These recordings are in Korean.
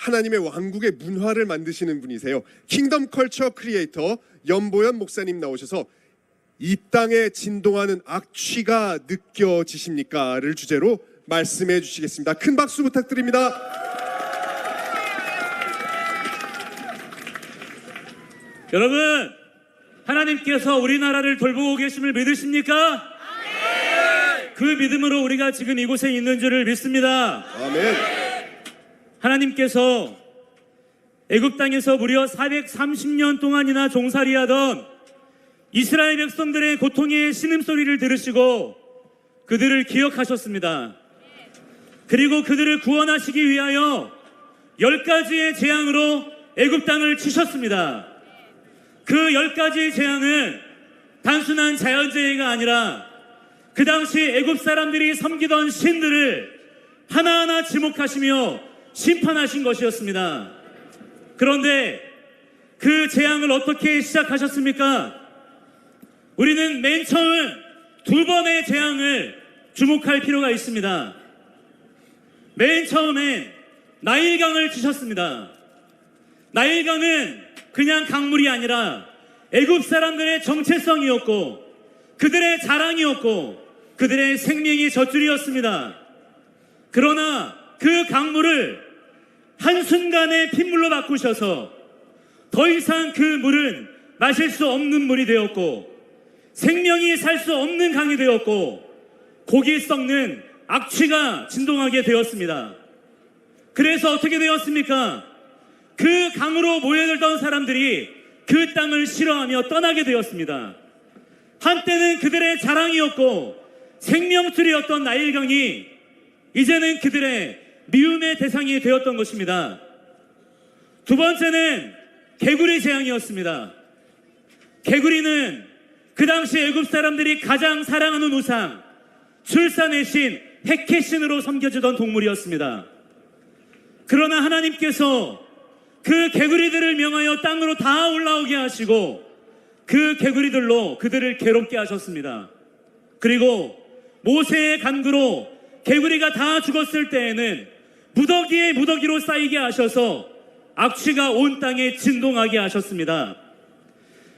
하나님의 왕국의 문화를 만드시는 분이세요. 킹덤 컬처 크리에이터 연보연 목사님 나오셔서 이 땅에 진동하는 악취가 느껴지십니까?를 주제로 말씀해 주시겠습니다. 큰 박수 부탁드립니다. 여러분, 하나님께서 우리나라를 돌보고 계심을 믿으십니까? 아멘. 그 믿음으로 우리가 지금 이곳에 있는 줄을 믿습니다. 아멘. 하나님께서 애굽 땅에서 무려 430년 동안이나 종살이하던 이스라엘 백성들의 고통의 신음소리를 들으시고 그들을 기억하셨습니다. 그리고 그들을 구원하시기 위하여 10가지의 재앙으로 애굽 땅을 치셨습니다. 그 10가지의 재앙은 단순한 자연재해가 아니라 그 당시 애굽 사람들이 섬기던 신들을 하나하나 지목하시며 심판하신 것이었습니다. 그런데 그 재앙을 어떻게 시작하셨습니까? 우리는 맨 처음 2번의 재앙을 주목할 필요가 있습니다. 맨 처음에 나일강을 치셨습니다. 나일강은 그냥 강물이 아니라 애굽 사람들의 정체성이었고 그들의 자랑이었고 그들의 생명의 젖줄이었습니다. 그러나 그 강물을 한순간에 핏물로 바꾸셔서 더 이상 그 물은 마실 수 없는 물이 되었고 생명이 살 수 없는 강이 되었고 고기 썩는 악취가 진동하게 되었습니다. 그래서 어떻게 되었습니까? 그 강으로 모여들던 사람들이 그 땅을 싫어하며 떠나게 되었습니다. 한때는 그들의 자랑이었고 생명줄이었던 나일강이 이제는 그들의 미움의 대상이 되었던 것입니다. 두 번째는 개구리 재앙이었습니다. 개구리는 그 당시 애굽 사람들이 가장 사랑하는 우상, 출산의 신 헤케신으로 섬겨지던 동물이었습니다. 그러나 하나님께서 그 개구리들을 명하여 땅으로 다 올라오게 하시고 그 개구리들로 그들을 괴롭게 하셨습니다. 그리고 모세의 간구로 개구리가 다 죽었을 때에는 무더기에 무더기로 쌓이게 하셔서 악취가 온 땅에 진동하게 하셨습니다.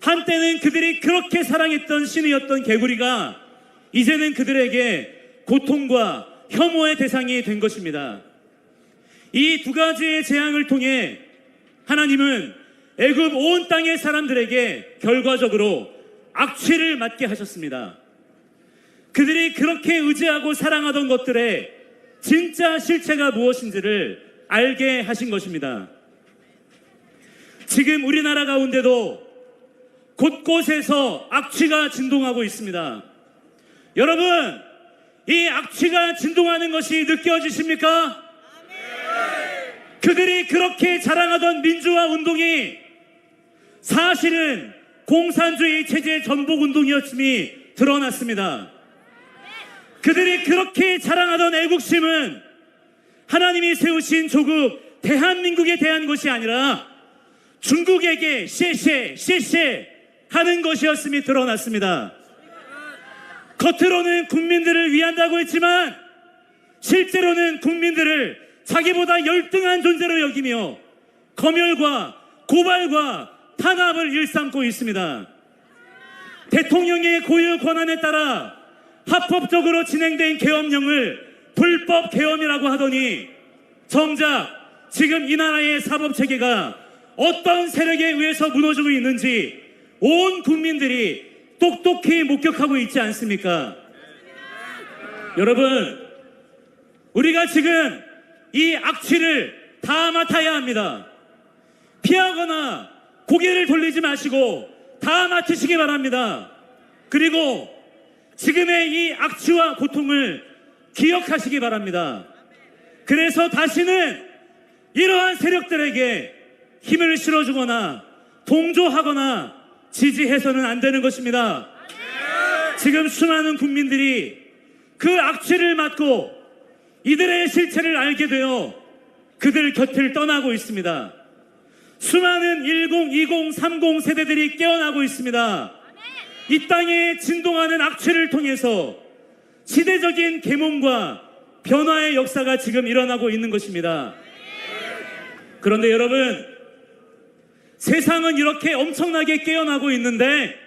한때는 그들이 그렇게 사랑했던 신이었던 개구리가 이제는 그들에게 고통과 혐오의 대상이 된 것입니다. 이 2가지의 재앙을 통해 하나님은 애굽 온 땅의 사람들에게 결과적으로 악취를 맡게 하셨습니다. 그들이 그렇게 의지하고 사랑하던 것들의 진짜 실체가 무엇인지를 알게 하신 것입니다. 지금 우리나라 가운데도 곳곳에서 악취가 진동하고 있습니다. 여러분, 이 악취가 진동하는 것이 느껴지십니까? 그들이 그렇게 자랑하던 민주화 운동이 사실은 공산주의 체제의 전복 운동이었음이 드러났습니다. 그들이 그렇게 자랑하던 애국심은 하나님이 세우신 조국 대한민국에 대한 것이 아니라 중국에게 셰셰 하는 것이었음이 드러났습니다. 겉으로는 국민들을 위한다고 했지만 실제로는 국민들을 자기보다 열등한 존재로 여기며 검열과 고발과 탄압을 일삼고 있습니다. 대통령의 고유 권한에 따라 합법적으로 진행된 계엄령을 불법 계엄이라고 하더니 정작 지금 이 나라의 사법체계가 어떤 세력에 의해서 무너지고 있는지 온 국민들이 똑똑히 목격하고 있지 않습니까? 여러분, 우리가 지금 이 악취를 다 맡아야 합니다. 피하거나 고개를 돌리지 마시고 다 맡으시기 바랍니다. 그리고 지금의 이 악취와 고통을 기억하시기 바랍니다. 그래서 다시는 이러한 세력들에게 힘을 실어주거나 동조하거나 지지해서는 안 되는 것입니다. 지금 수많은 국민들이 그 악취를 맡고 이들의 실체를 알게 되어 그들 곁을 떠나고 있습니다. 수많은 10, 20, 30 세대들이 깨어나고 있습니다. 이 땅에 진동하는 악취를 통해서 시대적인 계몽과 변화의 역사가 지금 일어나고 있는 것입니다. 그런데 여러분, 세상은 이렇게 엄청나게 깨어나고 있는데,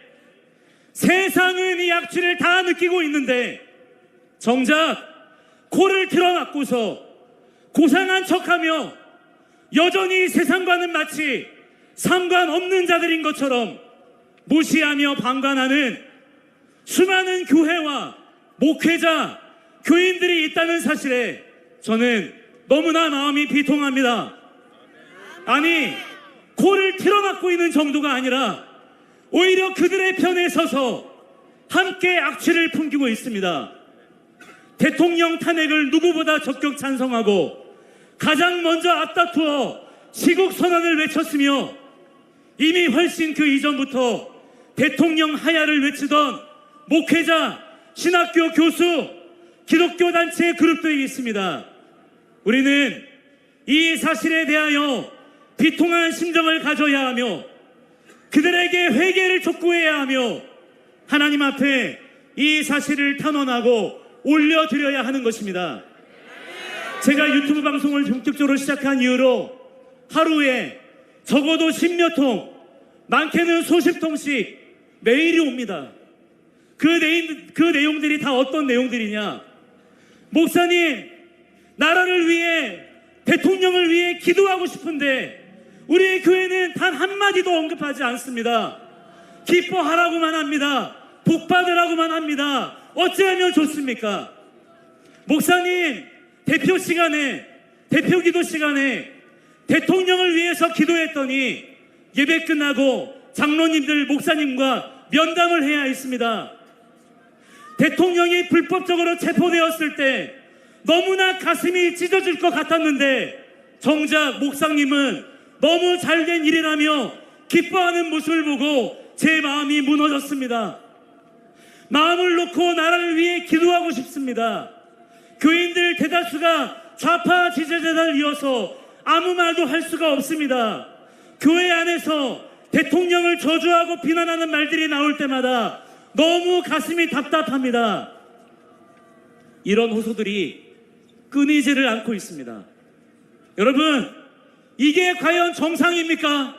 세상은 이 악취를 다 느끼고 있는데, 정작 코를 틀어막고서 고상한 척하며 여전히 세상과는 마치 상관없는 자들인 것처럼 무시하며 방관하는 수많은 교회와 목회자, 교인들이 있다는 사실에 저는 너무나 마음이 비통합니다. 아니, 코를 틀어막고 있는 정도가 아니라 오히려 그들의 편에 서서 함께 악취를 풍기고 있습니다. 대통령 탄핵을 누구보다 적극 찬성하고 가장 먼저 앞다투어 시국 선언을 외쳤으며 이미 훨씬 그 이전부터 대통령 하야를 외치던 목회자, 신학교 교수, 기독교 단체 그룹들이 있습니다. 우리는 이 사실에 대하여 비통한 심정을 가져야 하며 그들에게 회개를 촉구해야 하며 하나님 앞에 이 사실을 탄원하고 올려드려야 하는 것입니다. 제가 유튜브 방송을 본격적으로 시작한 이후로 하루에 적어도 10몇 통, 많게는 수십 통씩 메일이 옵니다. 그 내용들이 다 어떤 내용들이냐? 목사님, 나라를 위해, 대통령을 위해 기도하고 싶은데 우리 교회는 단 한마디도 언급하지 않습니다. 기뻐하라고만 합니다. 복받으라고만 합니다. 어찌하면 좋습니까? 목사님, 대표 기도 시간에 대통령을 위해서 기도했더니 예배 끝나고 장로님들, 목사님과 면담을 해야 했습니다. 대통령이 불법적으로 체포되었을 때 너무나 가슴이 찢어질 것 같았는데 정작 목사님은 너무 잘된 일이라며 기뻐하는 모습을 보고 제 마음이 무너졌습니다. 마음을 놓고 나라를 위해 기도하고 싶습니다. 교인들 대다수가 좌파 지지자를 이어서 아무 말도 할 수가 없습니다. 교회 안에서 대통령을 저주하고 비난하는 말들이 나올 때마다 너무 가슴이 답답합니다. 이런 호소들이 끊이지를 않고 있습니다. 여러분, 이게 과연 정상입니까?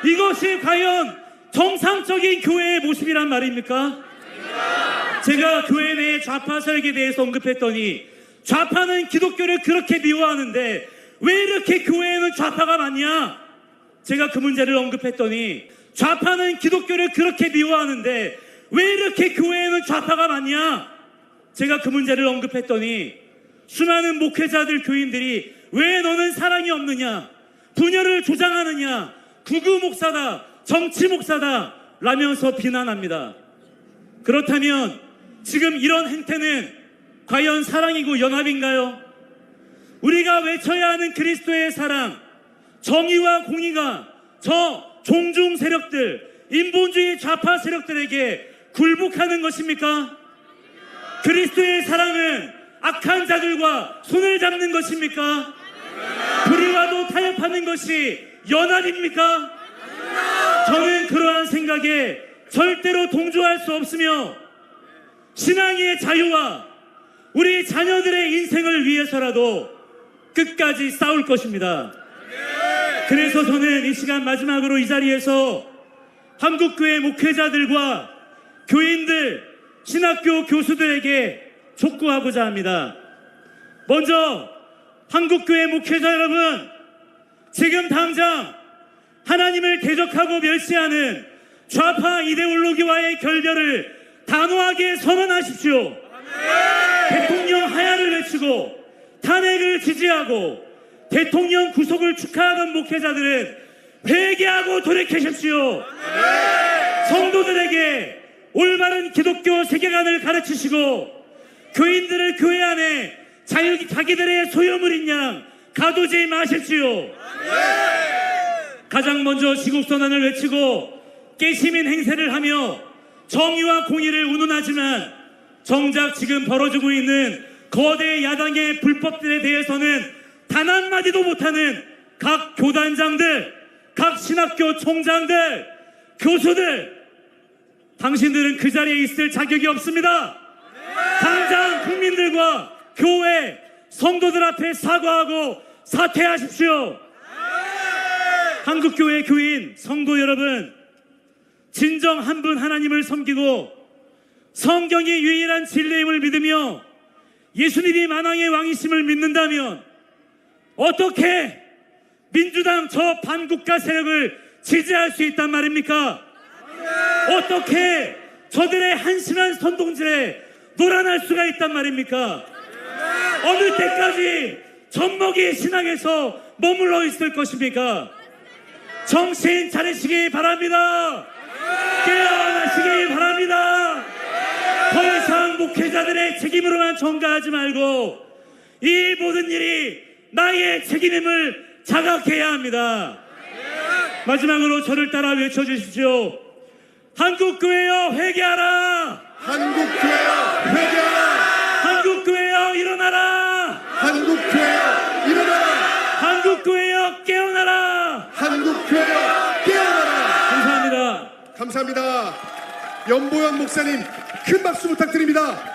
이것이 과연 정상적인 교회의 모습이란 말입니까? 제가 교회 내 좌파 세력에 대해서 언급했더니 좌파는 기독교를 그렇게 미워하는데 왜 이렇게 교회에는 좌파가 많냐? 제가 그 문제를 언급했더니 좌파는 기독교를 그렇게 미워하는데 왜 이렇게 교회에는 좌파가 많냐? 제가 그 문제를 언급했더니 수많은 목회자들, 교인들이 왜 너는 사랑이 없느냐? 분열을 조장하느냐? 극우 목사다, 정치 목사다 라면서 비난합니다. 그렇다면 지금 이런 행태는 과연 사랑이고 연합인가요? 우리가 외쳐야 하는 그리스도의 사랑, 정의와 공의가 저 종중 세력들, 인본주의 좌파 세력들에게 굴복하는 것입니까? 그리스도의 사랑은 악한 자들과 손을 잡는 것입니까? 불의와도 타협하는 것이 연합입니까? 저는 그러한 생각에 절대로 동조할 수 없으며 신앙의 자유와 우리 자녀들의 인생을 위해서라도 끝까지 싸울 것입니다. 그래서 저는 이 시간 마지막으로 이 자리에서 한국교회 목회자들과 교인들, 신학교 교수들에게 촉구하고자 합니다. 먼저 한국교회 목회자 여러분, 지금 당장 하나님을 대적하고 멸시하는 좌파 이데올로기와의 결별을 단호하게 선언하십시오. 대통령 하야를 외치고 탄핵을 지지하고 대통령 구속을 축하하던 목회자들은 회개하고 돌이키십시오. 성도들에게 올바른 기독교 세계관을 가르치시고 교인들을 교회 안에 자기들의 소유물인 양 가두지 마십시오. 가장 먼저 시국선언을 외치고 깨시민 행세를 하며 정의와 공의를 운운하지만 정작 지금 벌어지고 있는 거대 야당의 불법들에 대해서는 단 한마디도 못하는 각 교단장들, 각 신학교 총장들, 교수들, 당신들은 그 자리에 있을 자격이 없습니다. 당장 국민들과 교회, 성도들 앞에 사과하고 사퇴하십시오. 한국교회 교인 성도 여러분, 진정 한 분 하나님을 섬기고 성경이 유일한 진리임을 믿으며 예수님이 만왕의 왕이심을 믿는다면 어떻게 민주당 저 반국가 세력을 지지할 수 있단 말입니까? 어떻게 저들의 한심한 선동질에 놀아날 수가 있단 말입니까? 어느 때까지 젖먹이 신앙에서 머물러 있을 것입니까? 정신 차리시기 바랍니다. 깨어나시기 바랍니다. 더 이상 목회자들의 책임으로만 전가하지 말고 이 모든 일이 나의 책임임을 자각해야 합니다. 마지막으로 저를 따라 외쳐주십시오. 한국교회여 회개하라. 한국교회여 회개하라. 한국교회여 일어나라. 한국교회여 일어나라. 한국교회여 깨어나라. 한국교회여 깨어나라. 감사합니다. 감사합니다. 연보현 목사님 큰 박수 부탁드립니다.